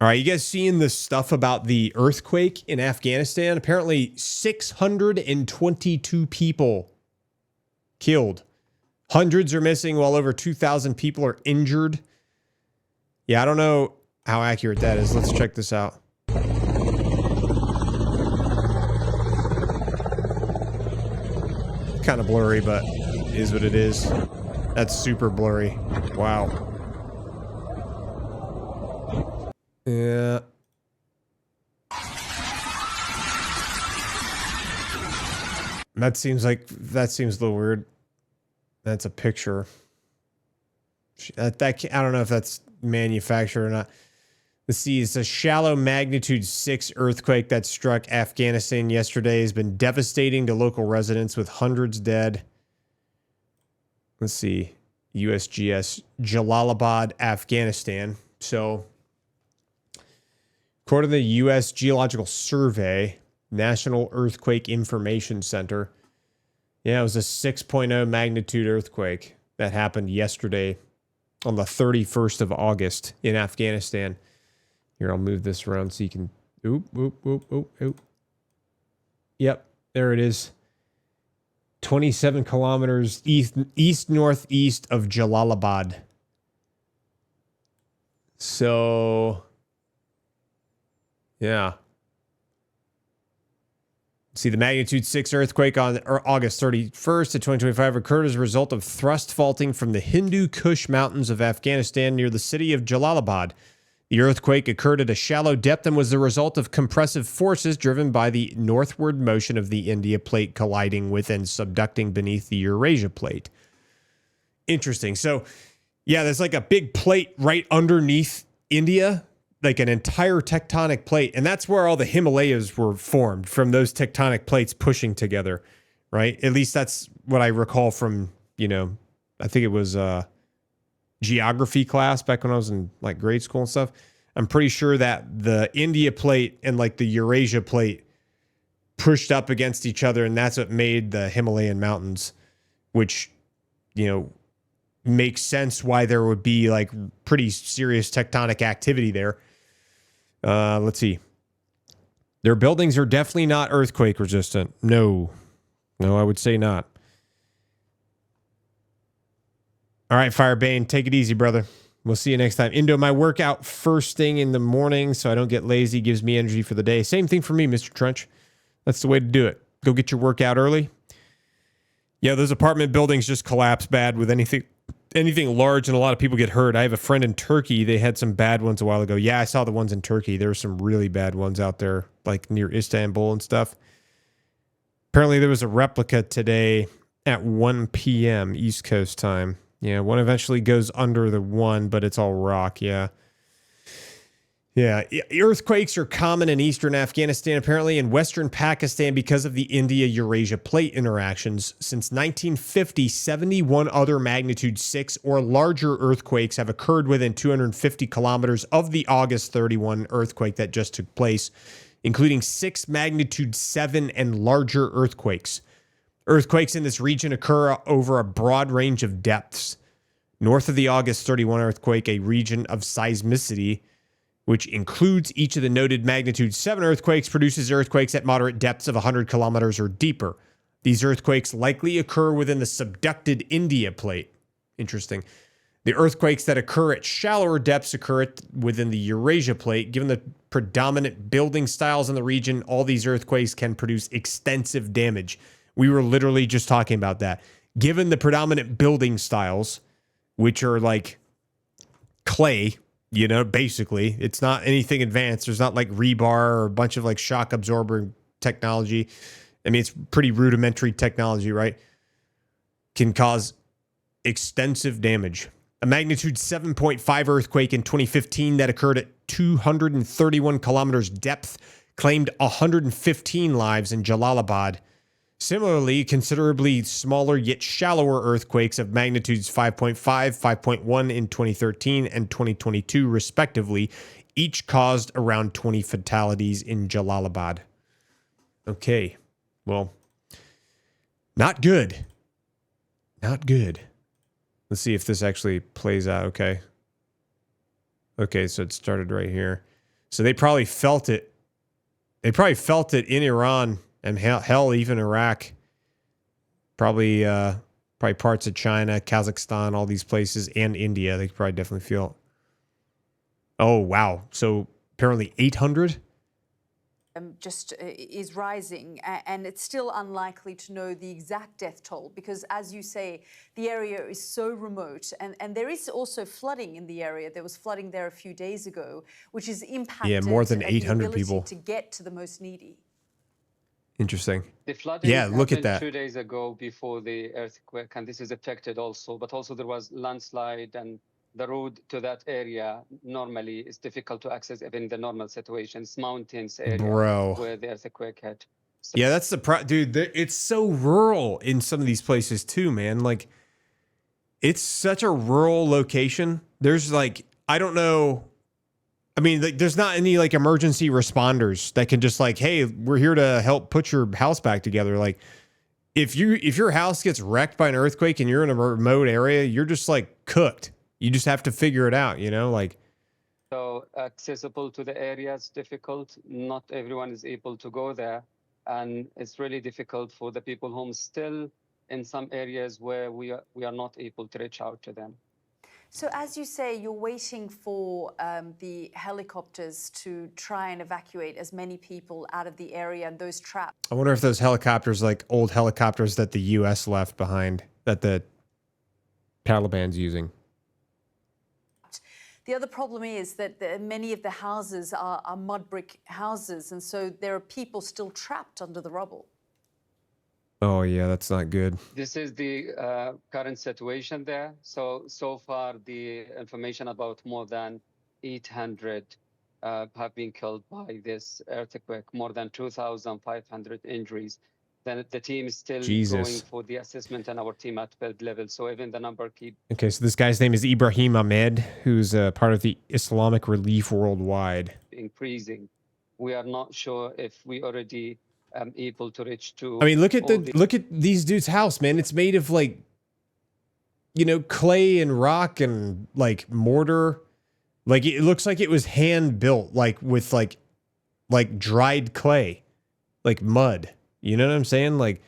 All right, you guys seeing this stuff about the earthquake in Afghanistan? Apparently 622 people killed. Hundreds are missing while over 2,000 people are injured. Yeah, I don't know how accurate that is. Let's check this out. Kind of blurry, but it is what it is. That's super blurry. Wow. Yeah. That seems a little weird. That's a picture. I don't know if that's manufactured or not. Let's see. It's a shallow magnitude 6 earthquake that struck Afghanistan yesterday. Has been devastating to local residents with hundreds dead. Let's see. USGS Jalalabad, Afghanistan. So, according to the U.S. Geological Survey, National Earthquake Information Center, yeah, it was a 6.0 magnitude earthquake that happened yesterday on the 31st of August in Afghanistan. Here, I'll move this around so you can... Oop, oop, oop, oop, oop. Yep, there it is. 27 kilometers east-northeast of Jalalabad. So... yeah. See, the magnitude 6 earthquake on August 31st of 2025 occurred as a result of thrust faulting from the Hindu Kush mountains of Afghanistan near the city of Jalalabad. The earthquake occurred at a shallow depth and was the result of compressive forces driven by the northward motion of the India plate colliding with and subducting beneath the Eurasia plate. Interesting. So, yeah, there's like a big plate right underneath India, like an entire tectonic plate. And that's where all the Himalayas were formed, from those tectonic plates pushing together, right? At least that's what I recall from, I think it was geography class back when I was in like grade school and stuff. I'm pretty sure that the India plate and like the Eurasia plate pushed up against each other. And that's what made the Himalayan mountains, which, makes sense why there would be like pretty serious tectonic activity there. Let's see. Their buildings are definitely not earthquake resistant. No, I would say not. All right, Firebane, take it easy, brother. We'll see you next time. Indo, my workout first thing in the morning so I don't get lazy, gives me energy for the day. Same thing for me, Mr. Trench. That's the way to do it. Go get your workout early. Yeah, those apartment buildings just collapse bad with anything large, and a lot of people get hurt. I have a friend in Turkey. They had some bad ones a while ago. Yeah, I saw the ones in Turkey. There were some really bad ones out there, like near Istanbul and stuff. Apparently, there was a replica today at 1 p.m. East Coast time. Yeah, one eventually goes under the one, but it's all rock. Yeah. Yeah, earthquakes are common in eastern Afghanistan, apparently in western Pakistan because of the India-Eurasia plate interactions. Since 1950, 71 other magnitude 6 or larger earthquakes have occurred within 250 kilometers of the August 31 earthquake that just took place, including 6 magnitude 7 and larger earthquakes. Earthquakes in this region occur over a broad range of depths. North of the August 31 earthquake, a region of seismicity, which includes each of the noted magnitude 7 earthquakes, produces earthquakes at moderate depths of 100 kilometers or deeper. These earthquakes likely occur within the subducted India plate. Interesting. The earthquakes that occur at shallower depths occur within the Eurasia plate. Given the predominant building styles in the region, all these earthquakes can produce extensive damage. We were literally just talking about that. Given the predominant building styles, which are like clay, basically, it's not anything advanced. There's not like rebar or a bunch of like shock absorber technology. I mean, it's pretty rudimentary technology, right? Can cause extensive damage. A magnitude 7.5 earthquake in 2015 that occurred at 231 kilometers depth claimed 115 lives in Jalalabad. Similarly, considerably smaller yet shallower earthquakes of magnitudes 5.5, 5.1 in 2013 and 2022, respectively, each caused around 20 fatalities in Jalalabad. Okay, well, not good. Not good. Let's see if this actually plays out, okay? Okay, so it started right here. So they probably felt it. They probably felt it in Iran and hell, even Iraq. Probably parts of China, Kazakhstan, all these places, and India. They could probably definitely feel it. Oh, wow. So apparently 800? Just is rising, and it's still unlikely to know the exact death toll because, as you say, the area is so remote, and there is also flooding in the area. There was flooding there a few days ago, which has impacted more than 800 people to get to the most needy. Interesting. The flooding look at happened that. 2 days ago before the earthquake, and this is affected also. But also there was landslide, and the road to that area normally is difficult to access even in the normal situations. Mountains area where the earthquake hit. So, yeah, that's the dude. It's so rural in some of these places too, man. Like, it's such a rural location. There's like, I don't know. I mean, like, there's not any like emergency responders that can just like, hey, we're here to help put your house back together. Like, if your house gets wrecked by an earthquake and you're in a remote area, you're just like cooked. You just have to figure it out, like. So accessible to the area is difficult. Not everyone is able to go there. And it's really difficult for the people who still in some areas where we are not able to reach out to them. So as you say, you're waiting for the helicopters to try and evacuate as many people out of the area and those trapped. I wonder if those helicopters, like old helicopters that the U.S. left behind, that the Taliban's using. The other problem is that many of the houses are mud brick houses, and so there are people still trapped under the rubble. Oh, yeah, that's not good. This is the current situation there. So far, the information about more than 800 have been killed by this earthquake, more than 2,500 injuries. Then the team is still going for the assessment and our team at field level. So even the number keep. Okay, so this guy's name is Ibrahim Ahmed, who's part of the Islamic Relief Worldwide. Increasing. We are not sure if we already able to reach to. I mean, look at these dudes' house, man. It's made of like, clay and rock and like mortar. Like it looks like it was hand built, like with like dried clay, like mud. You know what I'm saying? Like,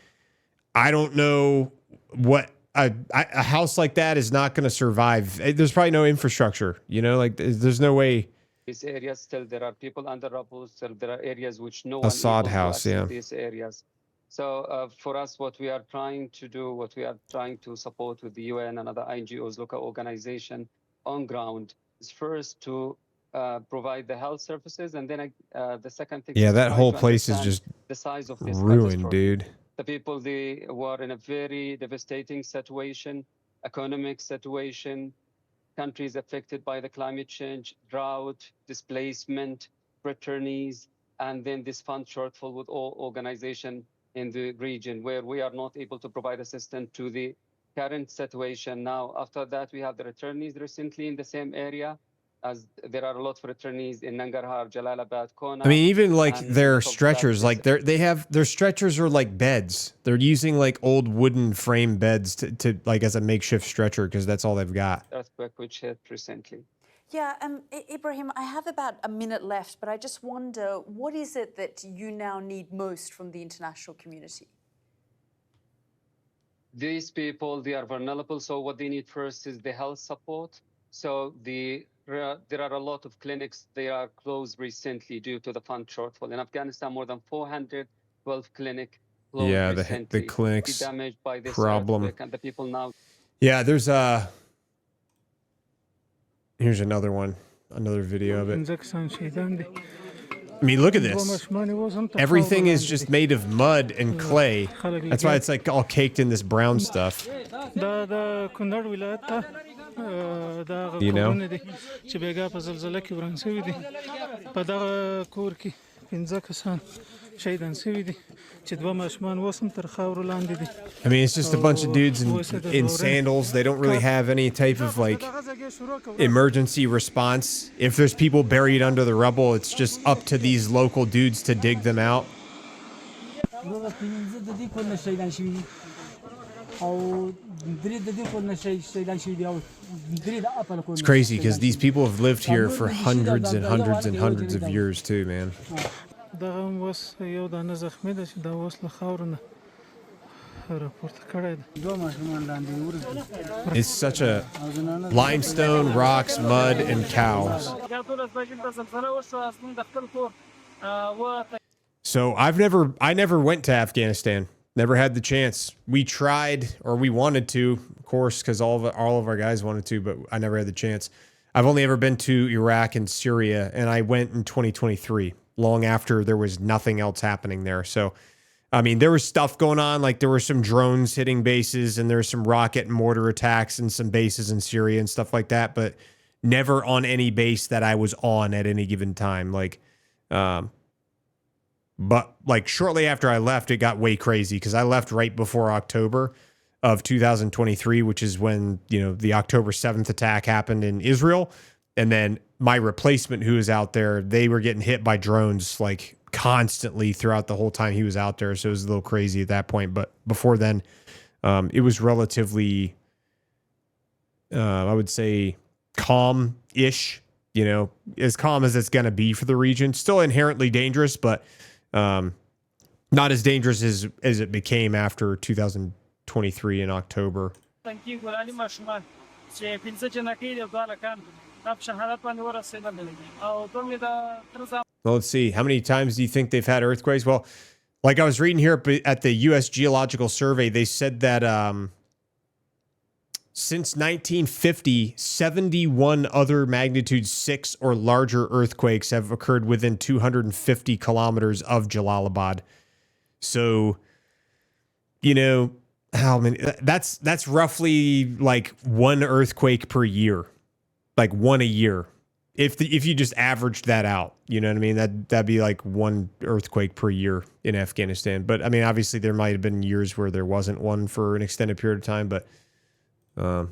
I don't know what a house like that is not going to survive. There's probably no infrastructure, like there's no way. These areas still, there are people under rubble. Still, there are areas which no one sod house, yeah. These areas. So for us, what we are trying to do, what we are trying to support with the UN and other NGOs, local organization on ground, is first to provide the health services, and then the second thing. Yeah, that whole place is just the size of this ruined, dude. The people, they were in a very devastating situation, economic situation, countries affected by the climate change, drought, displacement, returnees, and then this fund shortfall with all organizations in the region where we are not able to provide assistance to the current situation. Now, after that, we have the returnees recently in the same area, as there are a lot of returnees in Nangarhar, Jalalabad, Kona. I mean, even like their stretchers, like their stretchers are like beds. They're using like old wooden frame beds to like as a makeshift stretcher because that's all they've got. Earthquake which hit recently. Yeah, Ibrahim, I have about a minute left, but I just wonder, what is it that you now need most from the international community? These people, they are vulnerable, so what they need first is the health support. So there are a lot of clinics, they are closed recently due to the fund shortfall. In Afghanistan, more than 412 clinics closed recently. The clinics damaged by this problem. And the people now. Yeah, there's here's another one, another video of it. I mean, look at this. Everything is just made of mud and clay. That's why it's like all caked in this brown stuff. You know? I mean, it's just a bunch of dudes in sandals. They don't really have any type of like emergency response. If there's people buried under the rubble, it's just up to these local dudes to dig them out. It's crazy because these people have lived here for hundreds and hundreds and hundreds of years too, man. It's such a limestone, rocks, mud, and cows. So I never went to Afghanistan. Never had the chance. We tried, or we wanted to, of course, because all of our guys wanted to, but I never had the chance. I've only ever been to Iraq and Syria, and I went in 2023, long after there was nothing else happening there. So, I mean, there was stuff going on, like there were some drones hitting bases, and there were some rocket and mortar attacks and some bases in Syria and stuff like that, but never on any base that I was on at any given time. But like shortly after I left, it got way crazy because I left right before October of 2023, which is when, the October 7th attack happened in Israel. And then my replacement who was out there, they were getting hit by drones like constantly throughout the whole time he was out there. So it was a little crazy at that point. But before then, it was relatively, I would say, calm-ish, as calm as it's going to be for the region. Still inherently dangerous, but not as dangerous as it became after 2023 in October. Well, let's see. How many times do you think they've had earthquakes? Well, like I was reading here at the U.S. Geological Survey, they said that since 1950, 71 other magnitude 6 or larger earthquakes have occurred within 250 kilometers of Jalalabad. So, how many? That's roughly like one earthquake per year, like one a year. If you just averaged that out, you know what I mean? That'd be like one earthquake per year in Afghanistan. But I mean, obviously there might have been years where there wasn't one for an extended period of time, but. Yeah.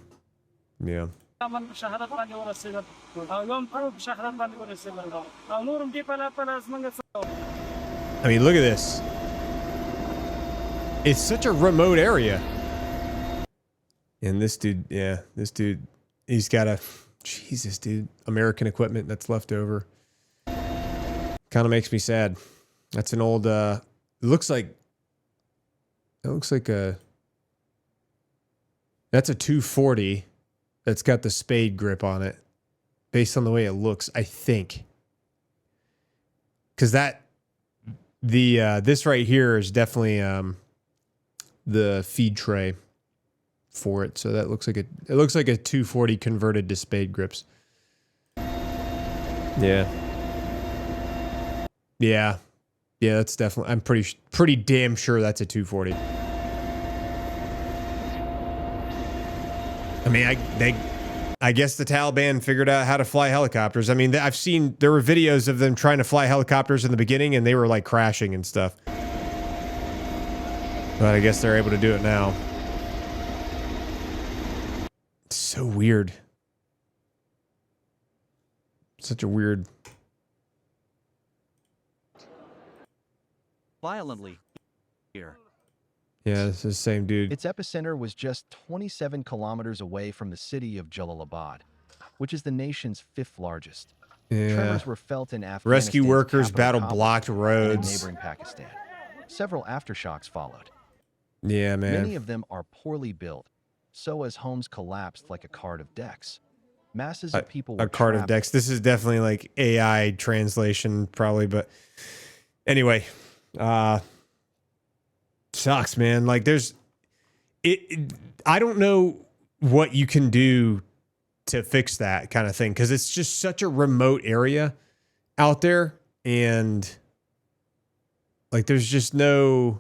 I mean, look at this. It's such a remote area. And this dude, he's got Jesus, dude, American equipment that's left over. Kind of makes me sad. That's an old, it looks like that's a 240 that's got the spade grip on it, based on the way it looks, I think. Because this right here is definitely the feed tray for it. So that looks like it looks like a 240 converted to spade grips. Yeah. Yeah, that's definitely. I'm pretty damn sure that's a 240. I mean, I guess the Taliban figured out how to fly helicopters. I mean, there were videos of them trying to fly helicopters in the beginning, and they were like crashing and stuff. But I guess they're able to do it now. It's so weird. Such a weird. Violently here. Yeah, it's the same dude. Its epicenter was just 27 kilometers away from the city of Jalalabad, which is the nation's 5th largest. Yeah. Tremors were felt in Afghanistan. Rescue workers battle-blocked roads. In neighboring Pakistan. Several aftershocks followed. Yeah, man. Many of them are poorly built, so as homes collapsed like a cart of decks. Masses of people were a cart of decks. This is definitely like AI translation, probably, but anyway, sucks, man. Like I don't know what you can do to fix that kind of thing, because it's just such a remote area out there, and like there's just no.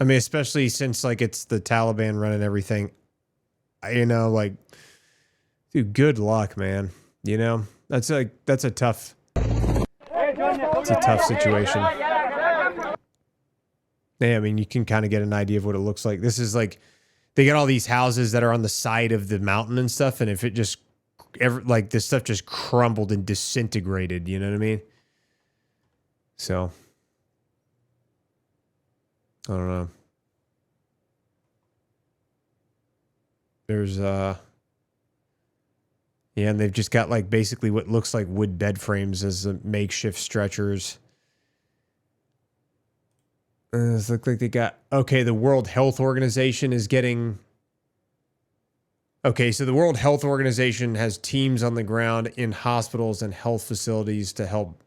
I mean, especially since like it's the Taliban running everything, like, dude, good luck, man. That's a tough situation. Yeah, I mean, you can kind of get an idea of what it looks like. This is like, they got all these houses that are on the side of the mountain and stuff, and if it just this stuff just crumbled and disintegrated, you know what I mean? So, I don't know. There's yeah, and they've just got like basically what looks like wood bed frames as the makeshift stretchers. It looks like they got, okay, the World Health Organization is getting, okay, so the World Health Organization has teams on the ground in hospitals and health facilities to help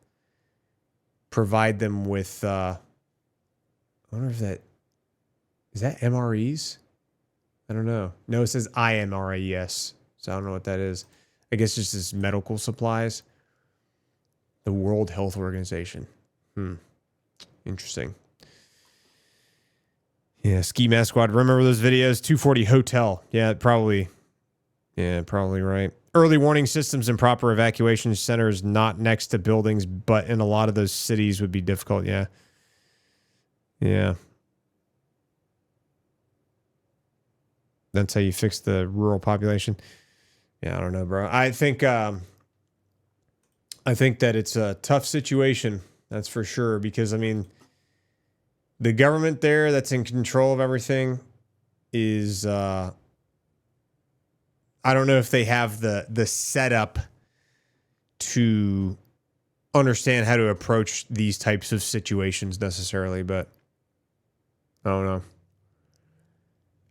provide them with, I wonder if is that MREs? I don't know. No, it says IMRES, so I don't know what that is. I guess it's just medical supplies. The World Health Organization. Interesting. Yeah, Ski Mask Squad. Remember those videos? 240 Hotel. Yeah, probably right. Early warning systems and proper evacuation centers not next to buildings, but in a lot of those cities would be difficult. Yeah. Yeah. That's how you fix the rural population. Yeah, I don't know, bro. I think that it's a tough situation. That's for sure. Because I mean, the government there that's in control of everything is I don't know if they have the setup to understand how to approach these types of situations necessarily, but I don't know.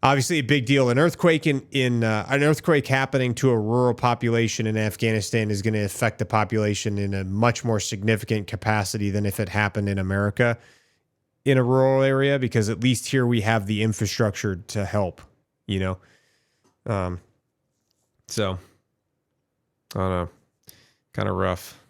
Obviously, a big deal. An earthquake an earthquake happening to a rural population in Afghanistan is going to affect the population in a much more significant capacity than if it happened in America in a rural area, because at least here we have the infrastructure to help, you know? So I don't know. Kind of rough.